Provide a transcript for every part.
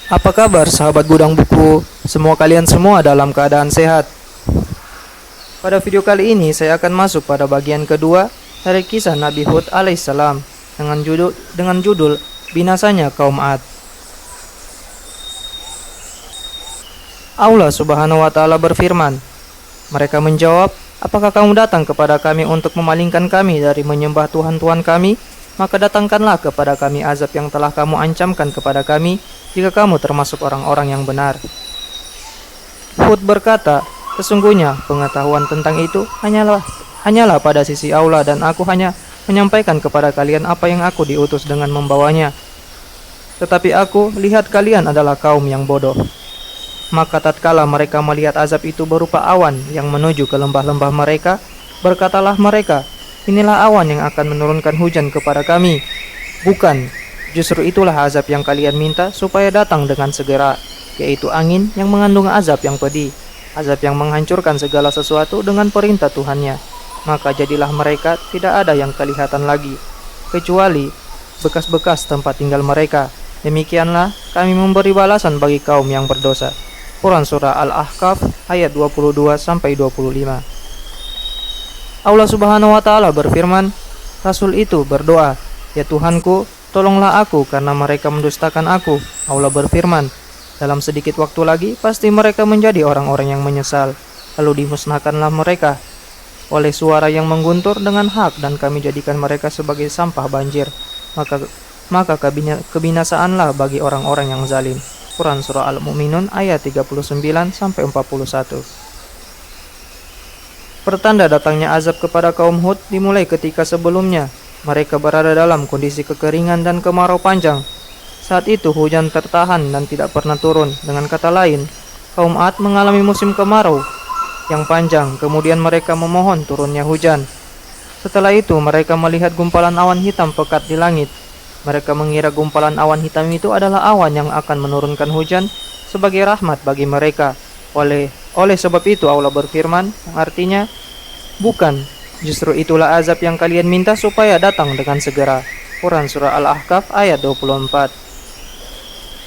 Apa kabar sahabat gudang buku? Semua kalian semua dalam keadaan sehat. Pada video kali ini saya akan masuk pada bagian kedua dari kisah Nabi Hud alaihissalam dengan judul Binasanya Kaum Ad. Allah Subhanahu wa taala berfirman, mereka menjawab, apakah kamu datang kepada kami untuk memalingkan kami dari menyembah Tuhan-Tuhan kami? Maka datangkanlah kepada kami azab yang telah kamu ancamkan kepada kami, jika kamu termasuk orang-orang yang benar. Hud berkata, sesungguhnya pengetahuan tentang itu hanyalah pada sisi Allah, dan aku hanya menyampaikan kepada kalian apa yang aku diutus dengan membawanya. Tetapi aku lihat kalian adalah kaum yang bodoh. Maka tatkala mereka melihat azab itu berupa awan yang menuju ke lembah-lembah mereka, berkatalah mereka, inilah awan yang akan menurunkan hujan kepada kami. Bukan, justru itulah azab yang kalian minta supaya datang dengan segera, yaitu angin yang mengandung azab yang pedih, azab yang menghancurkan segala sesuatu dengan perintah Tuhannya. Maka jadilah mereka tidak ada yang kelihatan lagi, kecuali bekas-bekas tempat tinggal mereka. Demikianlah kami memberi balasan bagi kaum yang berdosa. Quran Surah Al-Ahqaf ayat 22-25. Allah Subhanahu wa taala berfirman, Rasul itu berdoa, ya Tuhanku, tolonglah aku karena mereka mendustakan aku. Allah berfirman, dalam sedikit waktu lagi pasti mereka menjadi orang-orang yang menyesal, lalu dimusnahkanlah mereka oleh suara yang mengguntur dengan hak, dan kami jadikan mereka sebagai sampah banjir. Maka kebinasaanlah bagi orang-orang yang zalim. Quran Surah Al-Mu'minun ayat 39-41. Pertanda datangnya azab kepada kaum Hud dimulai ketika sebelumnya mereka berada dalam kondisi kekeringan dan kemarau panjang. Saat itu hujan tertahan dan tidak pernah turun. Dengan kata lain, kaum Ad mengalami musim kemarau yang panjang, kemudian mereka memohon turunnya hujan. Setelah itu mereka melihat gumpalan awan hitam pekat di langit. Mereka mengira gumpalan awan hitam itu adalah awan yang akan menurunkan hujan sebagai rahmat bagi mereka. Oleh sebab itu Allah berfirman, yang artinya, bukan, justru itulah azab yang kalian minta supaya datang dengan segera. Quran Surah Al-Ahqaf ayat 24.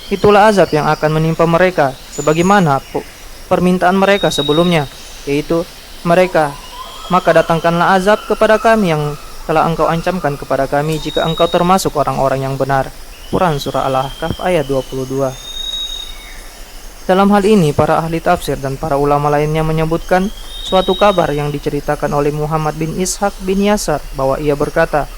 Itulah azab yang akan menimpa mereka, sebagaimana permintaan mereka sebelumnya, yaitu mereka, maka datangkanlah azab kepada kami yang telah engkau ancamkan kepada kami jika engkau termasuk orang-orang yang benar. Quran Surah Al-Ahqaf ayat 22. Dalam hal ini, para ahli tafsir dan para ulama lainnya menyebutkan suatu kabar yang diceritakan oleh Muhammad bin Ishaq bin Yasar, bahwa ia berkata,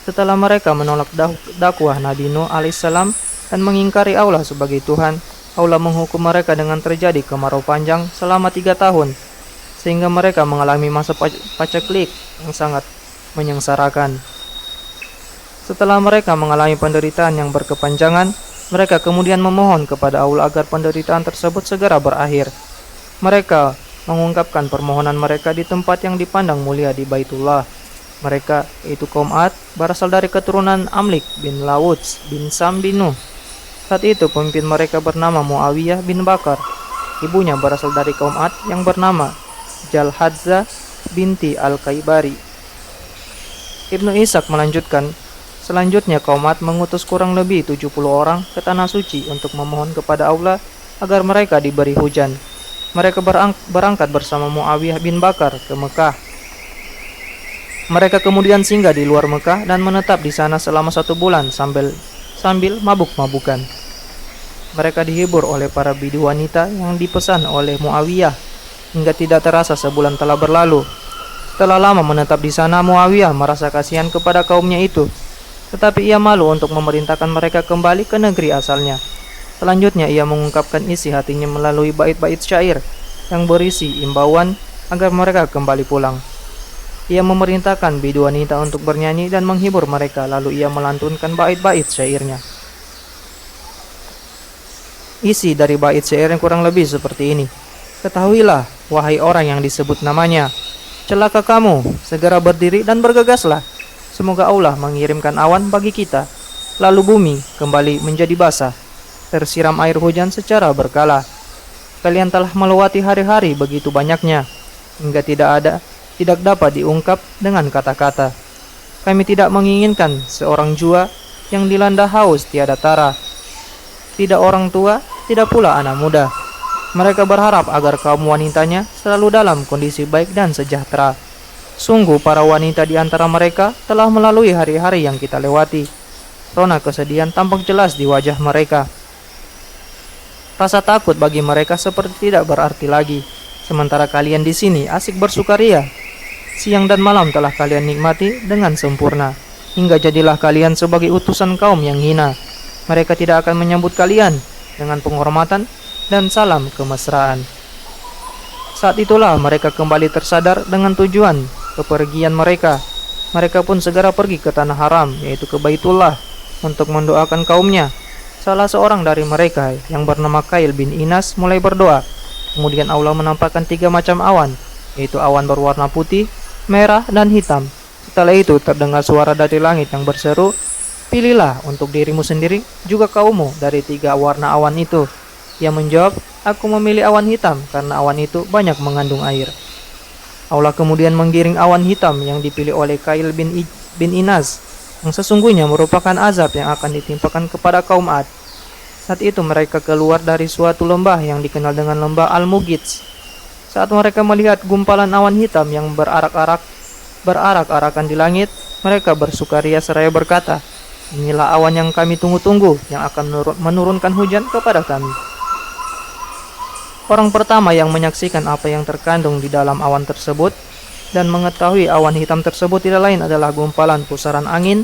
setelah mereka menolak dakwah Nabi Nuh alaihissalam dan mengingkari Allah sebagai Tuhan, Allah menghukum mereka dengan terjadi kemarau panjang selama 3 tahun, sehingga mereka mengalami masa paceklik yang sangat menyengsarakan. Setelah mereka mengalami penderitaan yang berkepanjangan, mereka kemudian memohon kepada Allah agar penderitaan tersebut segera berakhir. Mereka mengungkapkan permohonan mereka di tempat yang dipandang mulia di Baitullah. Mereka, yaitu kaum Ad, berasal dari keturunan Amlik bin Lawuds bin Sam bin Nuh. Saat itu pemimpin mereka bernama Muawiyah bin Bakar. Ibunya berasal dari kaum Ad yang bernama Jalhadzah binti Al-Kaibari. Ibnu Ishaq melanjutkan, selanjutnya kaum Ad mengutus kurang lebih 70 orang ke tanah suci untuk memohon kepada Allah agar mereka diberi hujan. Mereka berangkat bersama Muawiyah bin Bakar ke Mekah. Mereka kemudian singgah di luar Mekah dan menetap di sana selama 1 bulan sambil mabuk-mabukan. Mereka dihibur oleh para bidu wanita yang dipesan oleh Muawiyah hingga tidak terasa sebulan telah berlalu. Setelah lama menetap di sana, Muawiyah merasa kasihan kepada kaumnya itu, tetapi ia malu untuk memerintahkan mereka kembali ke negeri asalnya. Selanjutnya ia mengungkapkan isi hatinya melalui bait-bait syair yang berisi imbauan agar mereka kembali pulang. Ia memerintahkan bidu wanita untuk bernyanyi dan menghibur mereka, lalu ia melantunkan bait-bait syairnya. Isi dari bait syair yang kurang lebih seperti ini. Ketahuilah, wahai orang yang disebut namanya, celaka kamu, segera berdiri dan bergegaslah. Semoga Allah mengirimkan awan bagi kita, lalu bumi kembali menjadi basah, tersiram air hujan secara berkala. Kalian telah melewati hari-hari begitu banyaknya, hingga tidak dapat diungkap dengan kata-kata. Kami tidak menginginkan seorang jua yang dilanda haus tiada tara. tidak orang tua, tidak pula anak muda. Mereka berharap agar kaum wanitanya selalu dalam kondisi baik dan sejahtera. Sungguh para wanita di antara mereka telah melalui hari-hari yang kita lewati. Rona kesedihan tampak jelas di wajah mereka. Rasa takut bagi mereka seperti tidak berarti lagi. Sementara kalian di sini asik bersukaria. Siang dan malam telah kalian nikmati dengan sempurna. Hingga jadilah kalian sebagai utusan kaum yang hina. Mereka tidak akan menyambut kalian dengan penghormatan dan salam kemesraan. Saat itulah mereka kembali tersadar dengan tujuan kepergian mereka. Mereka pun segera pergi ke tanah haram, yaitu ke Baitullah, untuk mendoakan kaumnya. Salah seorang dari mereka yang bernama Kail bin Inas mulai berdoa. Kemudian Allah menampakkan 3 macam awan, yaitu awan berwarna putih, merah, dan hitam. Setelah itu terdengar suara dari langit yang berseru, "Pilihlah untuk dirimu sendiri juga kaummu dari 3 warna awan itu." Ia menjawab, "Aku memilih awan hitam karena awan itu banyak mengandung air." Allah kemudian menggiring awan hitam yang dipilih oleh Kail bin Inas, yang sesungguhnya merupakan azab yang akan ditimpakan kepada kaum Ad. Saat itu mereka keluar dari suatu lembah yang dikenal dengan lembah Al-Mughits. Saat mereka melihat gumpalan awan hitam yang berarak-arakan di langit, mereka bersukaria seraya berkata, "Inilah awan yang kami tunggu-tunggu yang akan menurunkan hujan kepada kami." Orang pertama yang menyaksikan apa yang terkandung di dalam awan tersebut dan mengetahui awan hitam tersebut tidak lain adalah gumpalan pusaran angin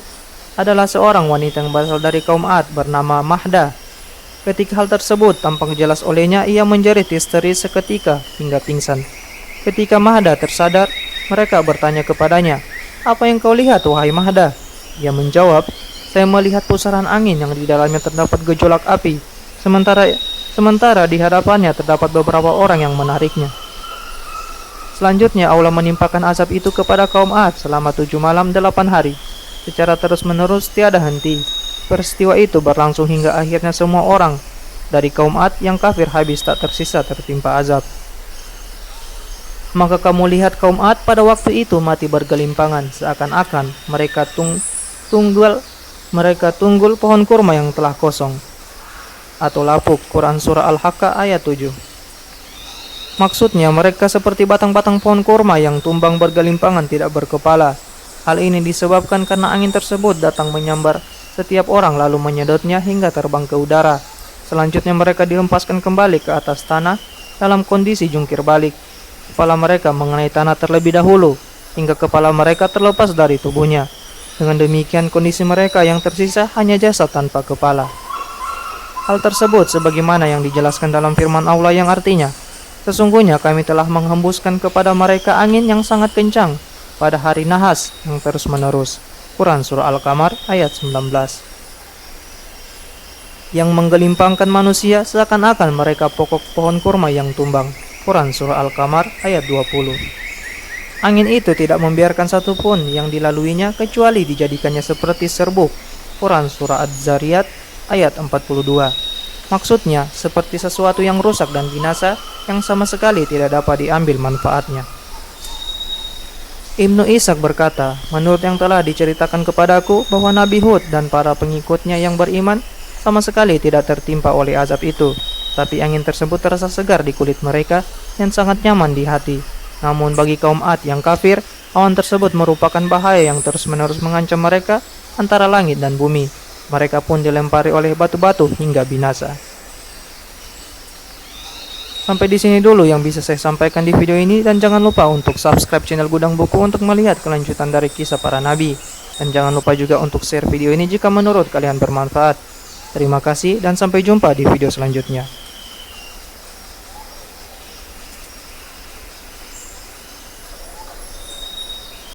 adalah seorang wanita yang berasal dari kaum Ad bernama Mahda. Ketika hal tersebut tampak jelas olehnya, ia menjerit histeris seketika hingga pingsan. Ketika Mahda tersadar, mereka bertanya kepadanya, "Apa yang kau lihat, wahai Mahda?" Ia menjawab, "Saya melihat pusaran angin yang di dalamnya terdapat gejolak api, sementara di hadapannya terdapat beberapa orang yang menariknya." Selanjutnya Allah menimpakan azab itu kepada kaum Ad selama 7 malam 8 hari, secara terus-menerus tiada henti. Peristiwa itu berlangsung hingga akhirnya semua orang dari kaum Ad yang kafir habis tak tersisa tertimpa azab. Maka kamu lihat kaum Ad pada waktu itu mati bergelimpangan, seakan-akan mereka tunggul pohon kurma yang telah kosong atau lapuk. Quran Surah Al-Haqqah ayat 7. Maksudnya mereka seperti batang-batang pohon kurma yang tumbang bergelimpangan tidak berkepala. Hal ini disebabkan karena angin tersebut datang menyambar setiap orang lalu menyedotnya hingga terbang ke udara. Selanjutnya mereka dihempaskan kembali ke atas tanah dalam kondisi jungkir balik. Kepala mereka mengenai tanah terlebih dahulu hingga kepala mereka terlepas dari tubuhnya. Dengan demikian kondisi mereka yang tersisa hanya jasad tanpa kepala. Hal tersebut sebagaimana yang dijelaskan dalam firman Allah yang artinya, "Sesungguhnya kami telah menghembuskan kepada mereka angin yang sangat kencang pada hari nahas yang terus-menerus." Quran Surah Al-Qamar ayat 19. Yang menggelimpangkan manusia seakan-akan mereka pokok pohon kurma yang tumbang. Quran Surah Al-Qamar ayat 20. Angin itu tidak membiarkan satupun yang dilaluinya kecuali dijadikannya seperti serbuk. Quran Surah Az-Zariyat ayat 42. Maksudnya seperti sesuatu yang rusak dan binasa yang sama sekali tidak dapat diambil manfaatnya. Ibnu Ishaq berkata, "Menurut yang telah diceritakan kepadaku bahwa Nabi Hud dan para pengikutnya yang beriman sama sekali tidak tertimpa oleh azab itu, tapi angin tersebut terasa segar di kulit mereka dan sangat nyaman di hati. Namun bagi kaum Ad yang kafir, awan tersebut merupakan bahaya yang terus-menerus mengancam mereka antara langit dan bumi. Mereka pun dilempari oleh batu-batu hingga binasa." Sampai di sini dulu yang bisa saya sampaikan di video ini, dan jangan lupa untuk subscribe channel Gudang Buku untuk melihat kelanjutan dari kisah para nabi. Dan jangan lupa juga untuk share video ini jika menurut kalian bermanfaat. Terima kasih dan sampai jumpa di video selanjutnya.